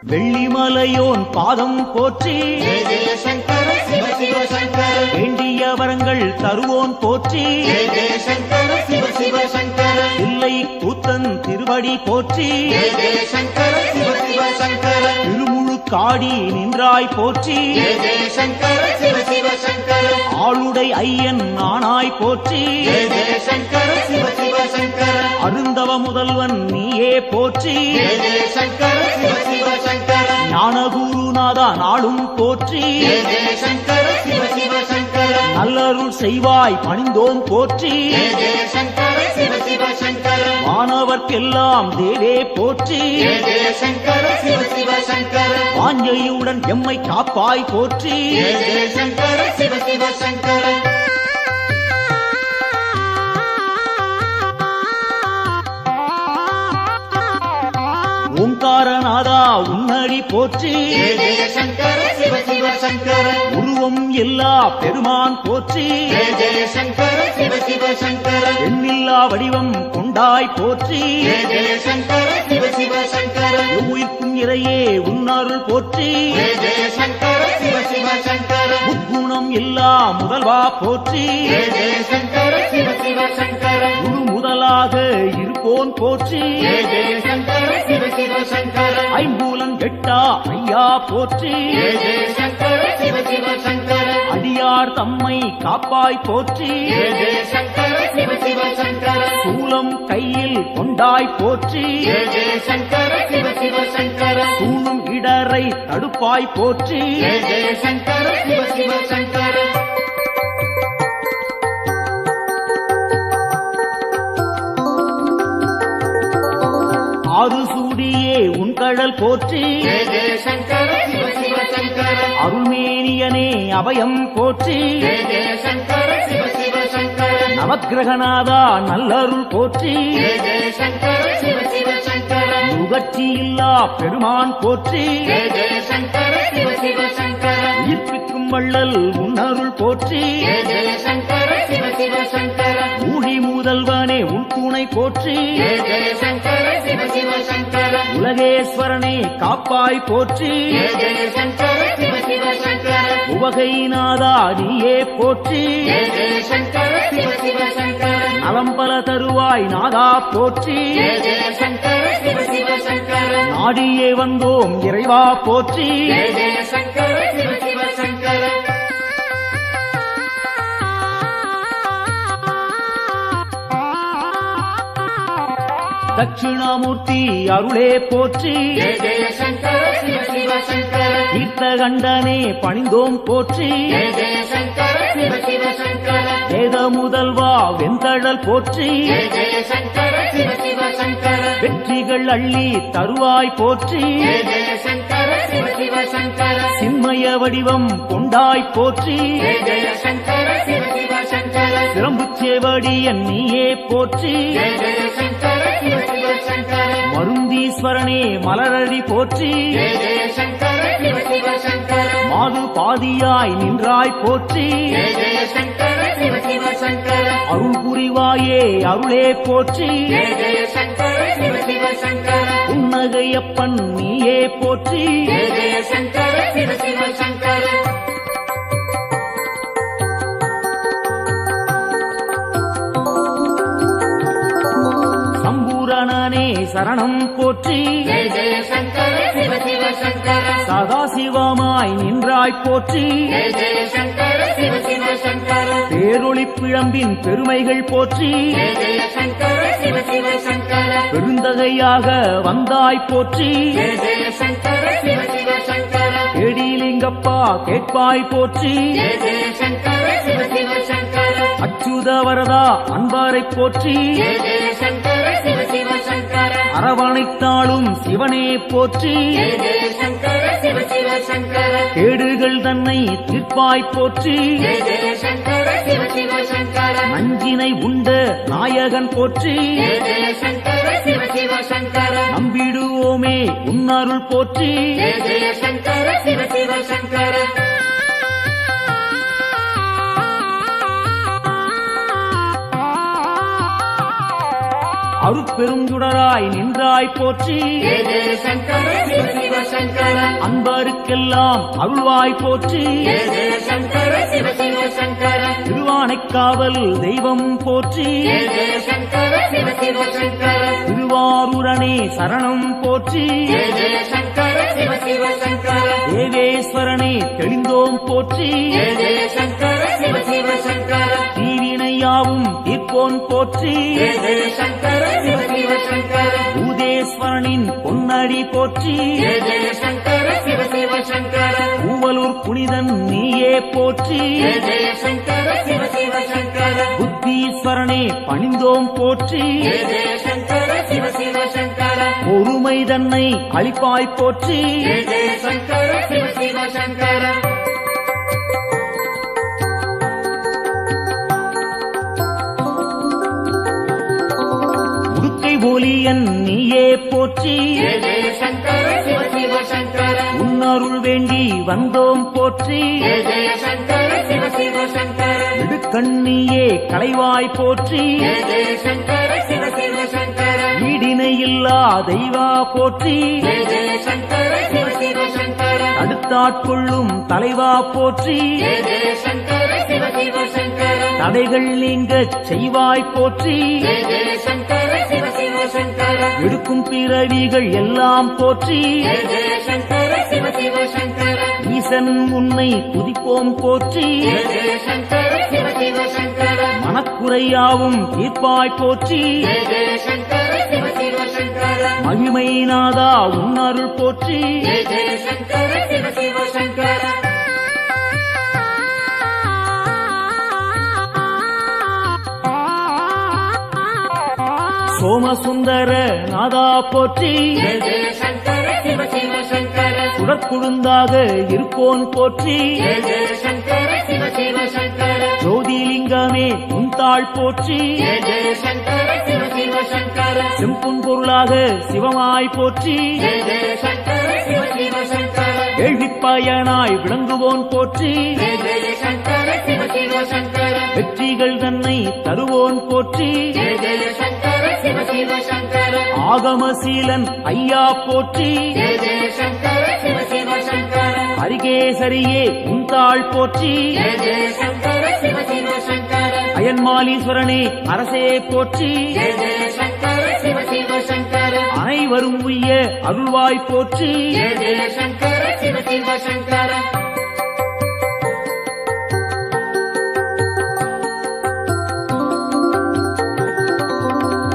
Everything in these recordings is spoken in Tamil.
வெள்ளிமலையோன் பாதம் போற்றி ஜெய ஜெய சங்கர சிவ சிவ சங்கர வேண்டிய வரங்கள் தருவோன் போற்றி ஜெய ஜெய சங்கர சிவ சிவ சங்கர இல்லை கூத்தன் திருவடி போற்றி ஜெய ஜெய சங்கர சிவ சிவ சங்கர திருமுழுக்காடி நின்றாய் போற்றி ஜெய ஜெய சங்கர சிவ சிவ சங்கர ஆளுடை ஐயன் நானாய் போற்றி ஜெய ஜெய சங்கர சிவ சிவ சங்கர அருந்தவ முதல்வன் நீயே போற்றி ஜெய ஜெய சங்கர சிவ சிவ சங்கர ஞானகுருநாதா நாளும் போற்றி ஜெய ஜெய சங்கர சிவ சிவ சங்கர நல்லருள் செய்வாய் பணிந்தோம் போற்றி ஜெய ஜெய சங்கர சிவ சிவ சங்கர மாணவர்க்கெல்லாம் தேவே போற்றி ஜெய ஜெய சங்கர சிவ சிவ சங்கர வாஞ்சையுடன் எம்மை காப்பாய் போற்றி ஜெய ஜெய சங்கர சிவ சிவ சங்கர ஓங்காரநாதா உன்னடி போற்றி ஜெய ஜெய சங்கர சிவ சிவ சங்கர உருவம் எல்லா பெருமான் போற்றி ஜெய ஜெய சங்கர சிவ சிவ சங்கர எண்ணில்லா வடிவம் கொண்டாய் போற்றி ஜெய ஜெய சங்கர சிவ சிவ சங்கர உயிர்க்கும் இறையே உன்னருள் போற்றி ஜெய ஜெய சங்கர சிவ சிவ சங்கர முக்குணம் எல்லா முதல்வா போற்றி ஜெய ஜெய சங்கர சிவ சிவ சங்கர குரு முதலாக இருப்போன் போற்றி ஜெய ஜெய சங்கர சிவ சிவ சங்கர ஐம்பூலன் கெட்டா ஐயா போற்றி ஜெய ஜெய சங்கர சிவ சிவ சங்கர அடியார் தம்மை காப்பாய் போற்றி ஜெய ஜெய சங்கர சிவ சிவ சங்கர சூலம் கையில் கொண்டாய் போற்றி ஜெய ஜெய சங்கர சிவ சிவ சங்கர சூழும் இடரை தடுப்பாய் போற்றி ஜெய ஜெய சங்கர சிவ சிவ சங்கர ஆறு சூடியே உன் கடல் போற்றி ஜெய ஜெய சங்கர சிவ சிவ சங்கர அருள்மேனியனே அபயம் போற்றி ஜெய ஜெய சங்கர சிவ சிவ சங்கர நவக்கிரகநாதா நல்லருள் போற்றி ஜெய ஜெய சங்கர சிவ சிவ சங்கர நுகர்ச்சி இல்லா பெருமான் போற்றி ஜெய ஜெய சங்கர சிவ சிவ சங்கர உயிர்ப்பிக்கும் வள்ளல் உன்னருள் போற்றி ஜெய ஜெய சங்கர சிவ சிவ சங்கர ஊழி முதல்வனே உன் துணை போற்றி ஜெய ஜெய சங்கர சிவ சிவ சங்கர உலகேஸ்வரனே காப்பாய் போற்றி ஜெய ஜெய சங்கர சிவ சிவ சங்கர உவகைநாதா நீயே போற்றி ஜெய ஜெய சங்கர சிவ சிவ சங்கர நலம்பல தருவாய் நாதா போற்றி ஜெய ஜெய சங்கர சிவ சிவ சங்கர நாடியே வந்தோம் இறைவா போற்றி ஜெய ஜெய சங்கர சிவ சிவ சங்கர தட்சிணாமூர்த்தி அருளே போற்றி ஜெய ஜெய சங்கர சிவ சிவ சங்கர தீர்த்தகண்டனே பணிந்தோம் போற்றி ஜெய ஜெய சங்கர சிவ சிவ சங்கர வேத முதல்வா வெந்தழல் போற்றி ஜெய ஜெய சங்கர சிவ சிவ சங்கர வெற்றிகள் அள்ளி தருவாய் போற்றி ஜெய ஜெய சங்கர சிவ சிவ சங்கர சின்மய வடிவம் கொண்டாய் போற்றி ஜெய ஜெய சங்கர சிவ சிவ சங்கர சிரம்புச்சேவடியன் நீயே போற்றி ஜெய ஜெய சங்கர சிவ சிவ சங்கர மருந்தீஸ்வரனே மலரடி போற்றி ஜெய ஜெய சங்கர சிவ சிவ சங்கர மாது பாதியாய் நின்றாய் போற்றி ஜெய ஜெய சங்கர சிவ சிவ சங்கர அருள் புரிவாயே அருளே போற்றி ஜெய ஜெய சங்கர சிவ சிவ சங்கர புன்னகையப்பன் நீயே போற்றி ஜெய ஜெய சங்கர சிவ சிவ சங்கர சம்பூரணனே சரணம் போற்றி ஜெய ஜெய சங்கர சிவ சிவ சங்கர சதாசிவமாய் நின்றாய் போற்றி ஜெய ஜெய சங்கர சிவ சிவ சங்கர பேரொளி பிழம்பின் பெருமைகள் போற்றி ஜெய ஜெய சங்கர சிவ சிவ சங்கர பெருந்தகையாக வந்தாய் போற்றி ஜெய ஜெய சங்கர சிவ சிவ சங்கர கேடிலிங்கப்பா கேட்பாய் போற்றி ஜெய ஜெய சங்கர சிவ சிவ சங்கர அச்சுத வரதா அன்பாரை போற்றி ஜெய ஜெய சங்கர சிவ சிவ சங்கர அரவணைத்தாளும் சிவனே போற்றி ஜெய ஜெய சங்கர சிவ சிவ சங்கர கேடுகள் தன்னை தீர்ப்பாய் போற்றி ஜெய ஜெய சங்கர சிவ சிவ சங்கர நஞ்சினை உண்ட நாயகன் போற்றி ஜெய ஜெய சங்கர சிவ சிவ சங்கர நம்பிடுவோமே உன்னருள் போற்றி ஜெய ஜெய சங்கர சிவ சிவ சங்கர அருட்பெருஞ்சுடராய் நின்றாய் போற்றி ஜெய ஜெய சங்கர சிவ சிவ சங்கர அன்பருக்கெல்லாம் அருள்வாய் போற்றி ஜெய ஜெய சங்கர சிவ சிவ சங்கர திருவானைக்காவல் தெய்வம் போற்றி ஜெய ஜெய சங்கர சிவ சிவ சங்கர திருவாரூரணே சரணம் போற்றி ஜெய ஜெய சங்கர சிவ சிவ சங்கர தேவேஸ்வரனே தெளிந்தோம் போற்றி ஜெய ஜெய சங்கர சிவ சிவ சங்கர தீவினையாவும் தீர்ப்போன் போற்றி ஜெய ஜெய சங்கர சிவ சிவ சங்கர பூதேஸ்வரனின் பொன்னடி போற்றி ஜெய ஜெய சங்கர சிவ சிவ சங்கர பூவலூர் புனிதன் நீயே போற்றி ஜெய ஜெய சங்கர சிவ சிவ சங்கர புத்தீஸ்வரனே பணிந்தோம் போற்றி ஜெய ஜெய சங்கர சிவ சிவ சங்கர பொறுமை தன்னை அளிப்பாய் போற்றி ஜெய ஜெய சங்கர சிவ சிவ சங்கர உடுக்கை ஒலியன் நீயே போற்றி ஜெய ஜெய சங்கர சிவ சிவ சங்கர உன்னருள் வேண்டி வந்தோம் போற்றி ஜெய ஜெய சங்கர சிவ சிவ சங்கர இடுக்கண்ணியே களைவாய் போற்றி ஜெய ஜெய சங்கர சிவ சிவ சங்கர ஈடிணையில்லா தெய்வா போற்றி ஜெய ஜெய சங்கர சிவ சிவ சங்கர அடுத்தாட்கொள்ளும் தலைவா போற்றி ஜெய ஜெய சங்கர சிவ சிவ சங்கர தடைகள் நீங்கச் செய்வாய் போற்றி ஜெய ஜெய சங்கர சிவ சிவ சங்கர எடுக்கும் பிறவிகள் எல்லாம் போற்றி ஜெய ஜெய சங்கர சிவ சிவ சங்கர ஈசன் உன்னை துதிப்போம் போற்றி ஜெய ஜெய சங்கர சிவ சிவ சங்கர மனக்குறையாவும் தீர்ப்பாய் போற்றி ஜெய ஜெய சங்கர சிவ சிவ சங்கர மகிமை நாதா உன்னருள் போற்றி ஜெய ஜெய சங்கர சிவ சிவ சங்கர சோமசுந்தர நாதா போற்றி ஜெய ஜெய சங்கர சிவ சிவ சங்கர சுடற்குழுந்தாக இருப்போன் போற்றி ஜெய ஜெய சங்கர சிவ சிவ சங்கர ஜோதிலிங்கமே உன்தாள் போற்றி ஜெய ஜெய சங்கர சிவ சிவ சங்கர செம்புன் பொருளாக சிவமாய் போற்றி ஜெய ஜெய சங்கர சிவ சிவ சங்கர கேள்விப்பயனாய் விளங்குவோன் போற்றி ஜெய ஜெய சங்கர சிவ சிவ சங்கர வெற்றிகள் தன்னை தருவோன் போற்றி ஜெய ஜெய சங்கர சிவ சிவ சங்கர ஆகமசீலன் ஐயா போற்றி ஜெய ஜெய சங்கர சிவ சிவ சங்கர அரிகேசரியே உன்தாள் போற்றி ஜெய ஜெய சங்கர சிவ சிவ சங்கர அயன்மாலீஸ்வரனே அரசே போற்றி ஜெய ஜெய சங்கர சிவ சிவ சங்கர அனைவரும் உய்ய அருள்வாய் போற்றி ஜெய ஜெய சங்கர சிவ சிவ சங்கர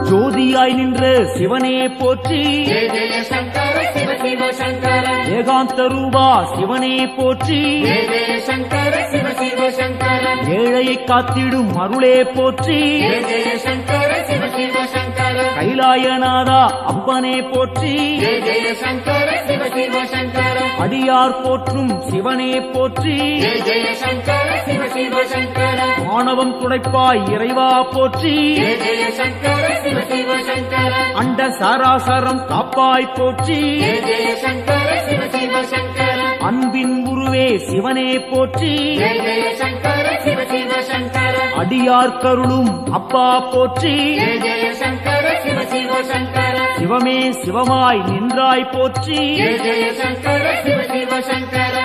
ஜோதியாய் நின்ற சிவனே போற்றி ஜெய ஜெய சங்கர சிவ சிவ சங்கர ஏகாந்த ரூபா சிவனே போற்றி ஜெய ஜெய சங்கர சிவ சிவ சங்கர ஏழையை காத்திடும் அருளே போற்றி ஜெய ஜெய சங்கர சிவ சிவ சங்கர கைலாயநாதா அப்பனே போற்றி ஜெய ஜெய சங்கர சிவ சிவ சங்கர அடியார் போற்றும் சிவனே போற்றி ஜெய ஜெய சங்கர சிவ சிவ சங்கர ஆணவம் துடைப்பாய் இறைவா போற்றி ஜெய ஜெய சங்கர சிவ சிவ சங்கர அண்ட சாராசரம் காப்பாய் போற்றி ஜெய ஜெய சங்கர சிவ சிவ சங்கர அன்பின் உருவே சிவனே போற்றி ஜெய ஜெய சங்கர சிவ சிவ சங்கர அடியார் கருளும் அப்பா போற்றி ஜெய ஜெய சங்கர சிவ சிவ சங்கர சிவமே சிவமாய் நின்றாய் போற்றி ஜெய ஜெய சங்கர சிவ சிவ சங்கர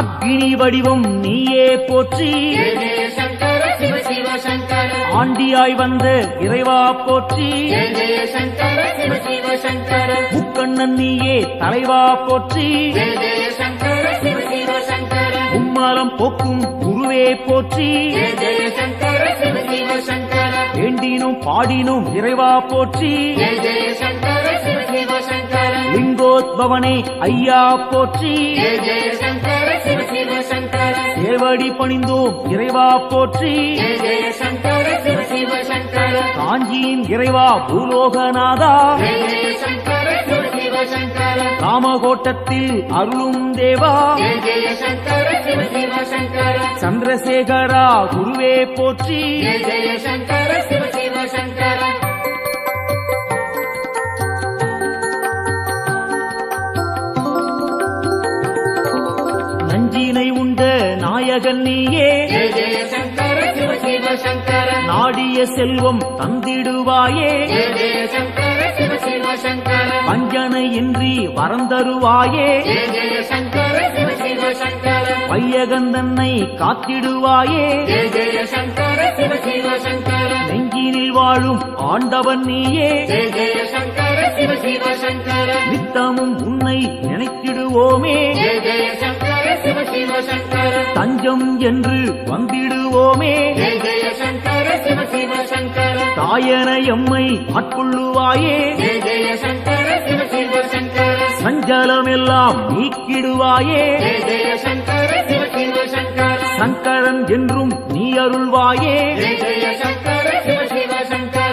அக்னி வடிவம் நீயே போற்றி ஜெய ஜெய சங்கர சிவ சிவ சங்கர ஆண்டியாய் வந்த இறைவா போற்றி ஜெய ஜெய சங்கர சிவ சிவ சங்கர முக்கண்ணன் நீயே தலைவா போற்றி ஜெய ஜெய சங்கர சிவ சிவ சங்கர மும்மலம் போக்கும் குருவே போற்றி ஜெய ஜெய சங்கர சிவ சிவ சங்கர வேண்டினும் பாடினும் இறைவா போற்றி ஜெய ஜெய சங்கர சிவ சிவ சங்கர லிங்கோத்பவனே ஐயா போற்றி ஜெய ஜெய சங்கர சிவ சிவ சங்கர சேவடி பணிந்தோம் இறைவா போற்றி ஜெய ஜெய சங்கர சிவ சிவ சங்கர காஞ்சியின் இறைவா பூலோகநாதா ஜெய ஜெய சங்கர சிவ சிவ சங்கர ராமகோட்டத்தில் அருளும் தேவா ஜெய ஜெய சங்கர சிவ சிவ சங்கர சந்திரசேகரா குருவே போற்றி ஜெய ஜெய சங்கர சிவ சிவ சங்கர நஞ்சினை உண்ட நாயகன் நீயே ஜெய ஜெய சங்கர சிவ சிவ சங்கர நாடிய செல்வம் தந்திடுவாயே ஜெய ஜெய சங்கர சிவ சிவ சங்கர வஞ்சனையின்றி வரம் தருவாயே ஜெய ஜெய சங்கர சிவ சிவ சங்கர வையகந்தன்னை காத்திடுவாயே ஜெய ஜெய சங்கர சிவ சிவ சங்கர நெஞ்சினில் வாழும் ஆண்டவன் நீயே ஜெய ஜெய சங்கர சிவ சிவ சங்கர நித்தமும் உன்னை நினைத்திடுவோமே ஜெய ஜெய சங்கர சிவ சிவ சங்கர தஞ்சம் என்று வந்திடுவோமே ஜெய ஜெய சங்கர சிவ சிவ சங்கர தாயன எம்மை ஆட்கொள்ளுவாயே ஜெய ஜெய சங்கர சிவ சிவ சங்கர சஞ்சலமெல்லாம் நீக்கிடுவாயே ஜெய ஜெய சங்கர சிவ சிவ சங்கர சங்கரன் என்றும் நீ அருள்வாயே ஜெய ஜெய சங்கர சிவ சிவ சங்கர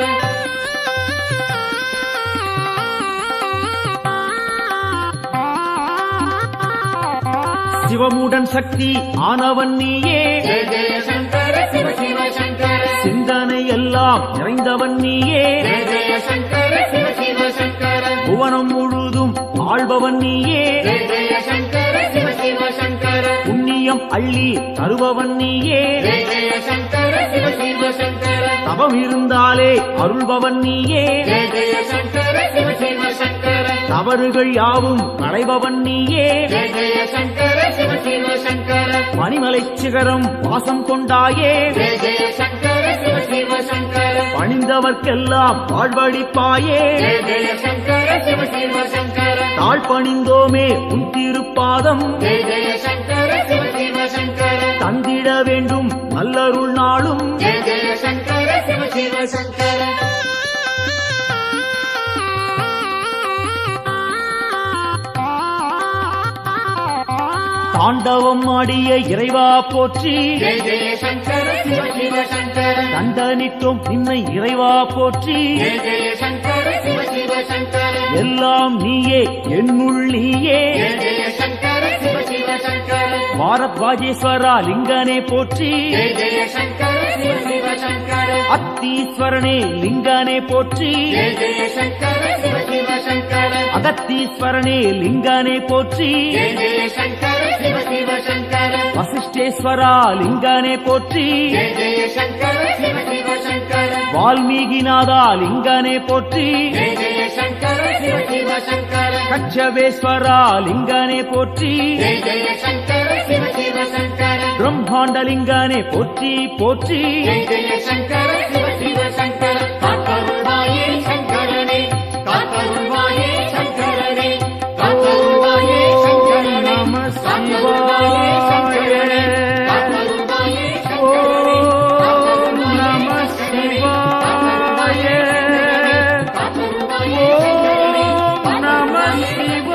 சிவமுடன் சக்தி ஆனவன் நீயே ஜெய ஜெய சங்கர சிவ சிவ சங்கர சிந்தனை எல்லாம் நிறைந்தவன் நீயே ஜெய ஜெய சங்கர சிவ சிவ சங்கர புவனம் முழுதும் ஆள்பவன் நீயே ஜெய ஜெய சங்கர சிவ சிவ சங்கர புண்ணியம் அள்ளி தருபவன் நீயே ஜெய ஜெய சங்கர சிவ சிவ சங்கர தவம் இருந்தாலே அருள்பவன் நீயே ஜெய ஜெய சங்கர சிவ சிவ சங்கர தவறுகள் யாவும் களைபவன் நீயே ஜெய ஜெய சங்கர சிவ சிவ சங்கர பனிமலை சிகரம் வாசம் கொண்டாயே ஜெய ஜெய சங்கர சிவ சிவ சங்கர பணிந்தவர்க்கெல்லாம் வாழ்வழிப்பாயே ஜெய ஜெய சங்கர சிவ சிவ சங்கர தாழ் பணிந்தோமே உன் திருப்பாதம் ஜெய ஜெய சங்கர சிவ சிவ சங்கர தந்திட வேண்டும் நல்லருள் நாளும் ஜெய ஜெய சங்கர சிவ சிவ சங்கர தாண்டவம் ஆடிய இறைவா போற்றி ஜெய ஜெய சங்கர சிவ சிவ சங்கர தண்டனிட்டோம் நின்னை இறைவா போற்றி ஜெய ஜெய சங்கர சிவ சிவ சங்கர எல்லாம் நீயே என்னுள் நீயே ஜெய ஜெய சங்கர சிவ சிவ சங்கர பாரத்வாஜேஸ்வரா லிங்கனே போற்றி ஜெய ஜெய சங்கர சிவ சிவ சங்கர அத்தீஸ்வரனே லிங்கனே போற்றி ஜெய ஜெய சங்கர சிவ சிவ சங்கர அகத்தீஸ்வரனே லிங்கனே போற்றி ஜெய ஜெய சங்கர சிவ சிவ சங்கர வசிஷ்டேஸ்வரா லிங்கனே போற்றி ஜெய ஜெய சங்கர சிவ சிவ சங்கர வால்மீகிநாதா லிங்கனே போற்றி ஜெய ஜெய சங்கர சிவ சிவ சங்கர கச்சபேஸ்வரா லிங்கனே போற்றி ஜெய ஜெய சங்கர சிவ சிவ சங்கர பிரம்மாண்டலிங்கனே போற்றி போற்றி ஜெய ஜெய சங்கர சிவ சிவ சங்கர காத்தருள்வாயே சங்கரனே காத்தருள்வாயே சங்கரனே காத்தருள்வாயே சங்கரனே நம காத்தருள்வாயே சங்கரனே சிவாய காத்தருள்வாயே ஓம் நம சிவாய காத்தருள்வாயே ஓம் நம சிவாய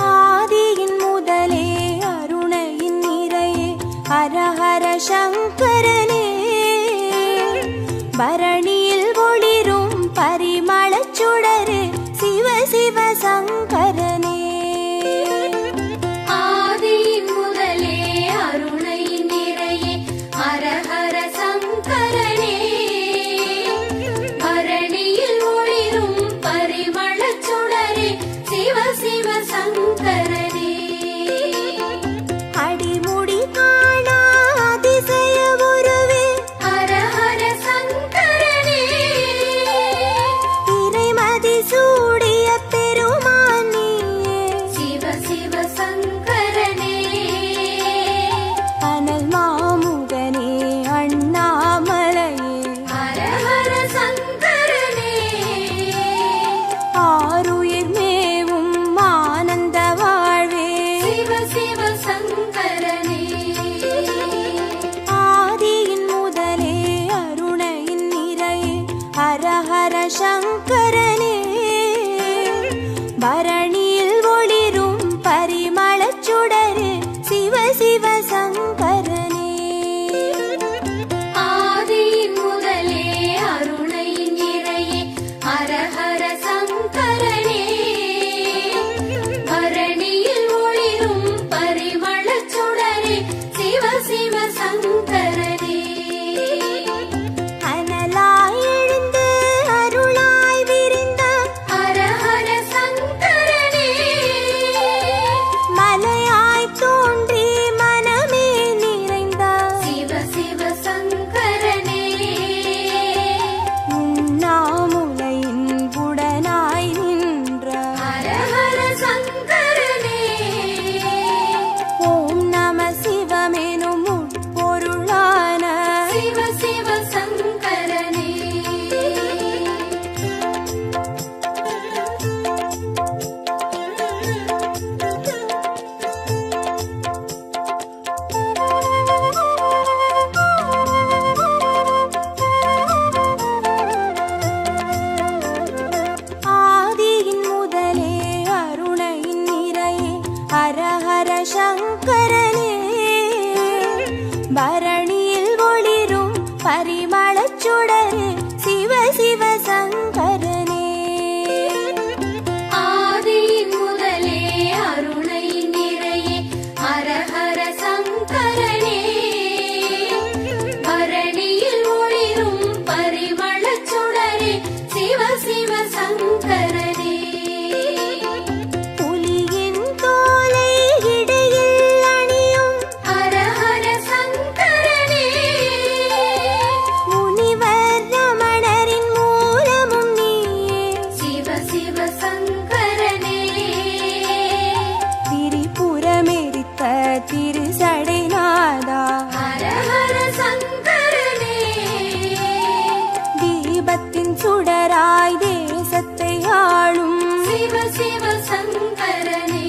ஆதியின் முதலே அருணையின் நிறையே ஹர ஹர சங்கரனே பரணியில் ஒளிரும் பரிமளச் சுடரே சிவ சிவ சங்கரனே ஆதியின் முதலே அருணையின் நிறையே ஹர ஹர சங்கரனே பரணியில் ஒளிரும் பரிமளச் சுடரே சிவ சிவ சங்கரனே அடிமுடி காணா அதிசய உருவே ஹர ஹர சங்கரனே பரணியில் ஒளிரும் பரிமளச் சுடரே சிவ சிவ சங்கரனே ஆதியின் முதலே அருணை நிறையே ஹர ஹர சங்கரனே பரணியில் ஒளிரும் பரிமளச் சுடரே சிவ சிவ சங்கரனே புலியின் தோலை இடையில் அணியும் ஹர ஹர சங்கரனே முனிவர் ரமணரின் மூலமும் நீயே சிவ சிவ சங்கரனே திரிபுரமெரித்த திருசடைநாதா ஹர ஹர சங்கரனே தீபத்தின் சுடராய் தேசத்தை ஆளும் சிவ சிவ சங்கரனே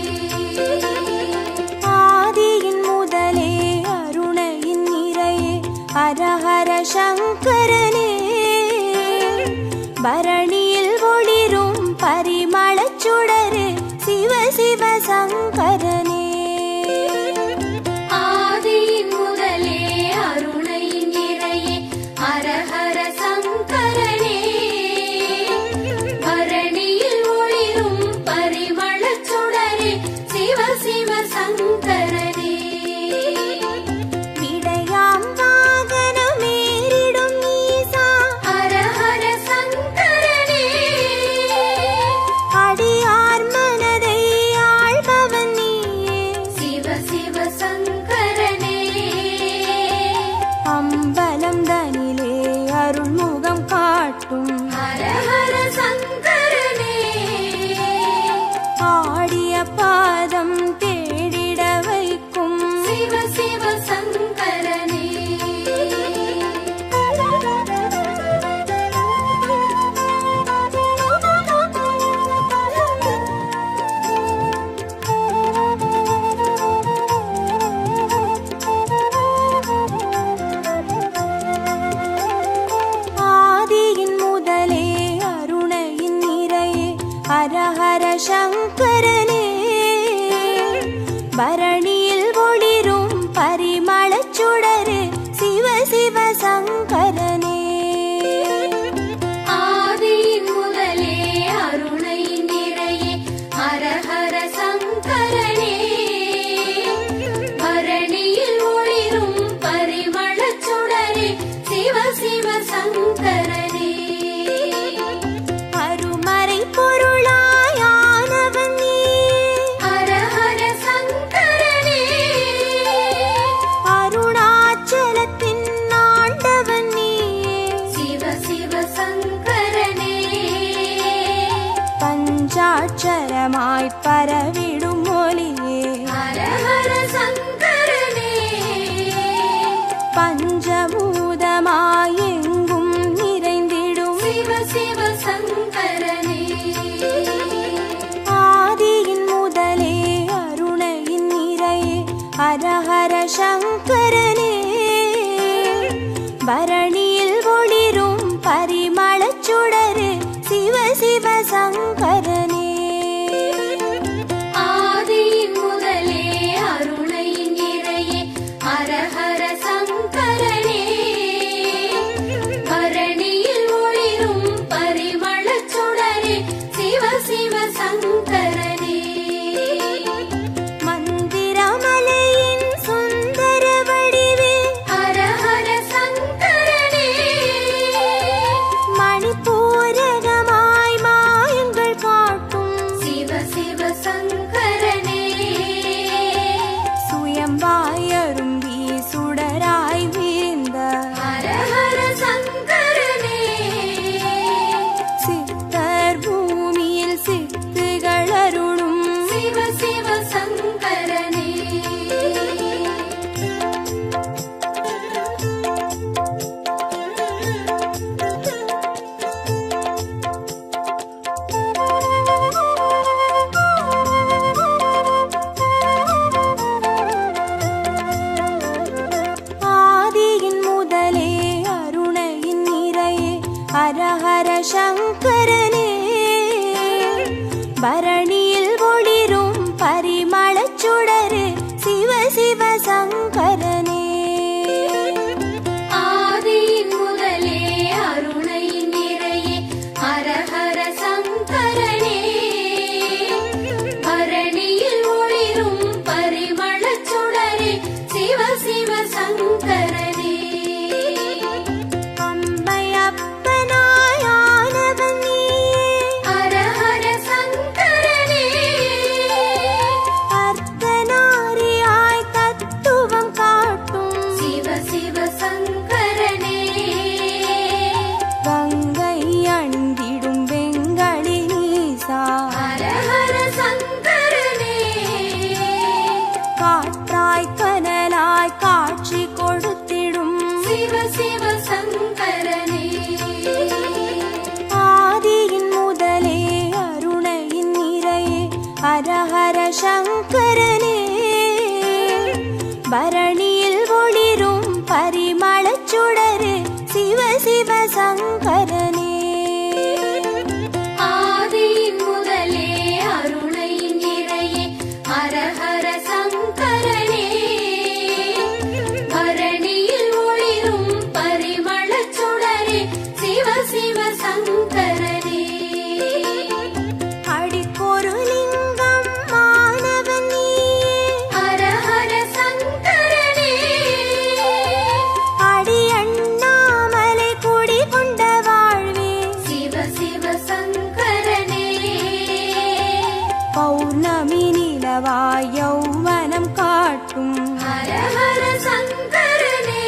ஆதியின் முதலே அருணையின் நிறையே ஹர ஹர சங்கரனே பரணியில் ஒளிரும் பரிமளச் சுடரே சிவ சிவ சங்கரனே ஆதியின் முதலே அருணையின் நிறையே ஹர ஹர சங்கரனே பரணியில் ஒளிரும் பரிமளச் சுடரே சிவ சிவ சங்கரனே விடையாம் வாகனமேறிடும் ஈசா ஹர ஹர சங்கரனே அடியார் மனதை ஆள்பவன் நீயே சிவ சிவ சங்கரனே அம்பலம் தனிலே அருள்முகம் காட்டும் ஹர ஹர சங்கரனே ஆடிய பாதம் தேடிட வைக்கும் சிவ சிவ சங்கரனே ஆதியின் முதலே அருணையின் நிறையே ஹர ஹர சங்கரனே பரணியில் ஒளிரும் பரிமளச் சுடரே சிவ சிவ சங்கரனே ஆதியின் முதலே அருணையின் நிறையே ஹர ஹர சங்கரனே பரணியில் ஒளிரும் பரிமளச் சுடரே சிவ சிவ சங்கரனே அருமறை பொருளாயானவன் நீ ஹர ஹர சங்கரனே அருணாச்சலத்தின் ஆண்டவன் நீயே சிவ சிவ சங்கரனே பஞ்சாட்சரமாய் பரவிடும் ஒளியே ஹர ஹர சங்கரனே பஞ்சபூதமாய் எங்கும் நிறைந்திடும் சிவ சிவ சங்கரனே ஆதியின் முதலே அருணையின் நிறையே ஹர ஹர சங்கரனே பரணியில் ஒளிரும் பரிமளச் சுடரே சிவ சிவ சங்கரனே ஆதியின் முதலே அருணையின் நிறையே ஹர ஹர சங்கரனே சிவ சங்கரனே கங்கை அணிந்திடும் வெங்கடி நீசா ஹர ஹர சங்கரனே காற்றாய் கனலாய் காட்சி கொடுத்திடும் சிவ சிவ சங்கரனே ஆதியின் முதலே அருணையின் நிறையே ஹர ஹர சங்கரனே பரணியில் ஒளிரும் பரிமளச் சுடரே சிவ சிவ சங்கரனே ஆதியின் முதலே அருணையின் நிறையே ஹர ஹர சங்கரனே பரணியில் ஒளிரும் பரிமளச் சுடரே சிவ சிவ சங்கரனே அடிக்கொரு லிங்கம் மாணவன் நீயே ஹர ஹர சங்கரனே அடி அண்ணாமலை குடி கொண்ட வாழ்வே சிவ சிவ சங்கரனே பௌர்ணமி நிலவாய் யௌவனம் காட்டும் ஹர ஹர சங்கரனே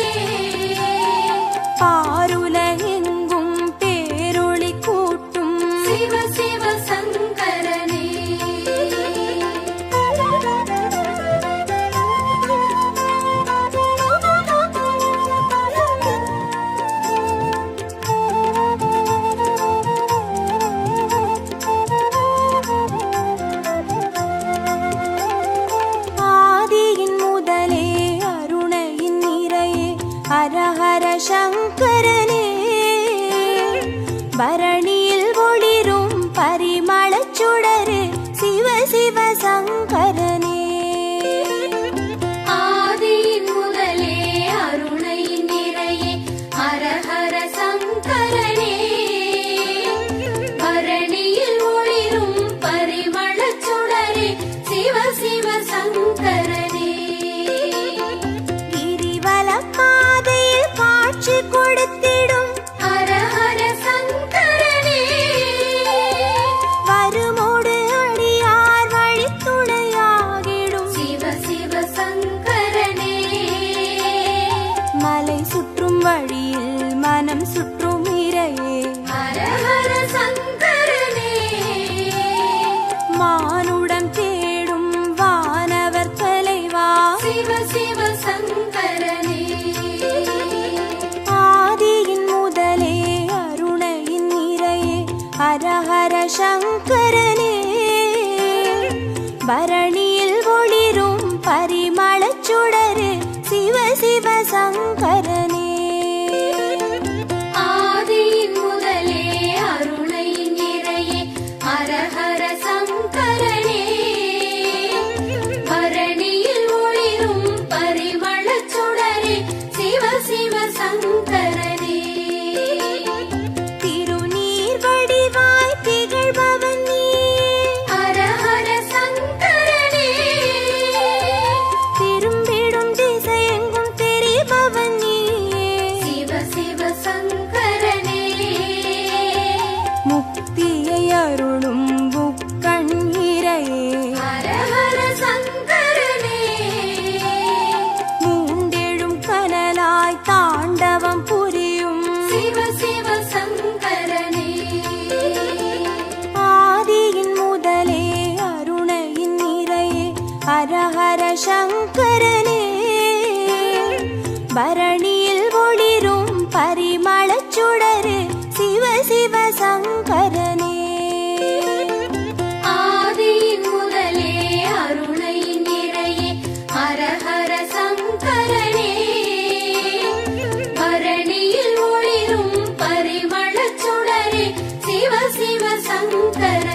பாருலகெங்கும் பேரொளி கூட்டும் சிவ சிவ சங்கரனே ஆதியின் முதலே அருணையின் நிறையே ஹர ஹர சங்கரனே பரணியில் ஒளிரும் பரிமளச் சுடரே சிவ சிவ சங்கரனே ஆதியின் முதலே அருணையின் நிறையே ஹர ஹர சங்கரனே பரணியில் ஒளிரும் பரிமளச் சுடரே சிவ சிவ சங்கரனே கிரிவல பாதையில் காட்சி கொடுத்திடும் ஹர ஹர சங்கரனே வருமோடு அடியார் வழித்துணையாகிடும் சிவ சிவ சங்கரனே மலை சுற்றும் வழியில் மனம் சுற்றும் இறையே ஹர ஹர சங்கரனே மானுடம் தேடும் வானவர் தலைவா சிவ சிவ சங்கரனே ஆதியின் முதலே அருணையின் நிறையே ஹர ஹர சங்கரனே பரணியில் ஒளிரும் பரிமளச் சுடரே சிவ சிவ சங்கரனே ஆதியின் முதலே அருணையின் நிறையே ஹர ஹர சங்கரனே பரணியில் ஒளிரும் பரிமளச் சுடரே சிவ சிவ சங்கரனே திருநீர் வடிவாய் திகழ்பவன் நீயே ஹர ஹர சங்கரனே திரும்பிடும் திசையெங்கும் தெரிபவன் நீயே சிவ சிவ சங்கரனே முக்தியை அருளும் முக்கண் இறையே ஹர ஹர சங்கரனே மூண்டெழும் கனலாய் தாண்டவம் புரியும் சிவ சிவ சங்கரனே ஆதியின் முதலே அருணையின் நிறையே ஹர ஹர சங்கரனே பரணியில் ஒளிரும் பரிமளச் சுடரே சிவ சிவ சங்கரனே ஆதியின் முதலே அருணையின் நிறையே ஹர ஹர சங்கரனே பரணியில் ஒளிரும் பரிமளச் சுடரே சிவ சிவ சங்கரனே